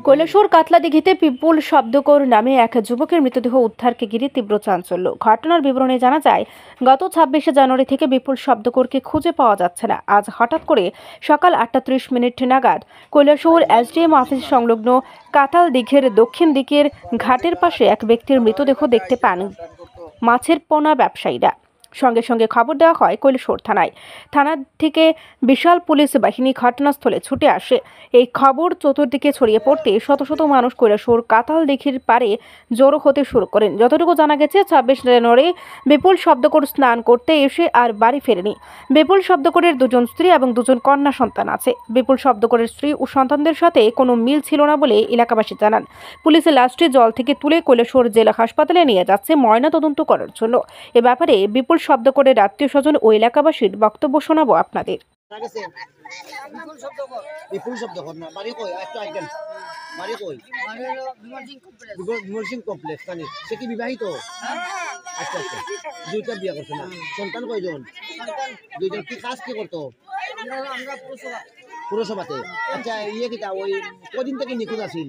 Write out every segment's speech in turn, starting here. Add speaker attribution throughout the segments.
Speaker 1: কৈলাসহর কাতলাদিঘিতে বিপুল শব্দকর নামে এক যুবকের মৃতদেহ উদ্ধারকে ঘিরে তীব্র চাঞ্চল্য। ঘটনার বিবরণে জানা যায়, গত 26শে জানুয়ারি থেকে বিপুল শব্দকরকে খুঁজে পাওয়া যাচ্ছে না। আজ হঠাৎ করে সকাল 8:30 নাগাদ কৈলাসহর এসডিএম অফিস সংলগ্ন কাতালদিঘির দক্ষিণ দিকের ঘাটের পাশে এক ব্যক্তির মৃতদেহ দেখতে পান মাছের পোনা ব্যবসায়ীরা। সঙ্গে সঙ্গে খবর দেওয়া হয় কৈলাসহর থানায়। থানা থেকে বিশাল পুলিশ বাহিনী ঘটনাস্থলে ছুটে আসে। এই খবর চতুর্দিকে ছড়িয়ে পড়তে শত শত মানুষ কৈলাসহর কাতালদিঘির পাড়ে জড়ো হতে শুরু করেন। যতটুকু জানা গেছে, 26 জানুয়ারি বিপুল শব্দকর স্নান করতে এসে আর বাড়ি ফেরেনি। বিপুল শব্দকরের 2জন স্ত্রী এবং 2জন কন্যা সন্তান আছে। বিপুল শব্দকরের স্ত্রী ও সন্তানদের সাথে কোনো মিল ছিল না বলে এলাকাবাসী জানান। পুলিশের লাশটি জল থেকে তুলে কৈলাসহর জেলা হাসপাতালে নিয়ে যাচ্ছে ময়নাতদন্ত করার জন্য। এ ব্যাপারে বিপুল শব্দকরের আত্মীয় স্বজন ও এলাকাবাসীর বক্তব্য শোনাবো আপনাদের।
Speaker 2: বিপুল শব্দকর না বাড়ি কই একটু আইটেম বাড়ি কই নরসিং কমপ্লেক্স মানে সে কি বিবাহিত? আচ্ছা আচ্ছা, দুইটা বিয়ে করছে না? সন্তান কয়জন? দুইজন। কি কাজ কি করতো? পুরসভাতে। আচ্ছা, ইয়ে কিটা ওই কদিন থেকে নিখোঁজ আছেন?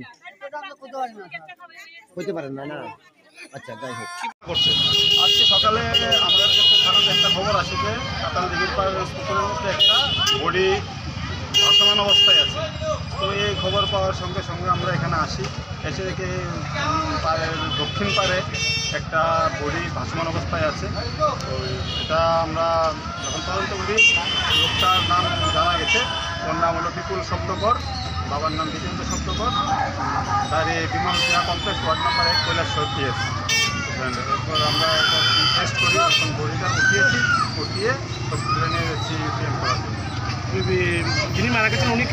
Speaker 2: হইতে পারেন না? না, আচ্ছা, যাই হোক।
Speaker 3: আজকে সকালে আমাদের কাছে থানাতে একটা খবর আসে যে কাতালদিঘির পুকুরের মধ্যে একটা বডি ভাসমান অবস্থায় আছে। তো এই খবর পাওয়ার সঙ্গে সঙ্গে আমরা এখানে আসি। এসে দেখে পাড়ের দক্ষিণ পাড়ে একটা বডি ভাসমান অবস্থায় আছে। তো এটা আমরা যখন তদন্ত করি, লোকটার নাম জানা গেছে। ওর নাম হলো বিপুল শব্দকর, বাবার নাম বিজেন্দ্র শব্দকর, তার বিমান সেনা complex, ward number 1, Kailashahar PS। এরপর আমরা টেস্ট করি, এখন বডিটা উঠিয়ে হসপিটালে নিয়ে যাচ্ছি পিএম করার জন্য।
Speaker 4: যিনি মারা গেছেন উনি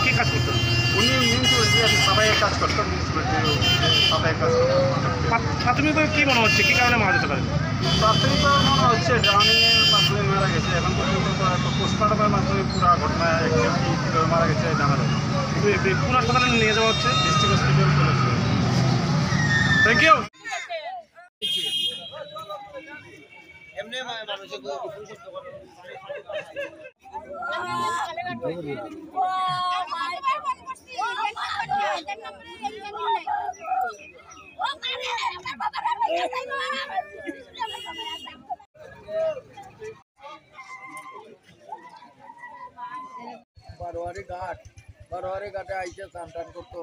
Speaker 4: কী কাজ করতেন?
Speaker 3: উনি মিউনিসিপ্যালিটি সাফাইয়ের কাজ করতেন, সাফাইয়ের কাজ করতেন।
Speaker 4: প্রাথমিকভাবে কী মনে হচ্ছে, কী কারণে মারা যেতে পারে?
Speaker 3: প্রাথমিকভাবে মনে হচ্ছে ড্রাউনিংয়ের মাধ্যমে মারা গেছে। এখন পর্যন্ত পোস্টমর্টমের মাধ্যমে পুরো ঘটনা অ্যাকচুয়ালি কীভাবে মারা গেছে জানা যায়।
Speaker 4: কোন হাসপাতালে নিয়ে যাওয়া হচ্ছে?
Speaker 3: District hospital Kailashahar.
Speaker 4: Thank you.
Speaker 2: বারোয়ারি ঘাটে আইসে স্নান টান করতো।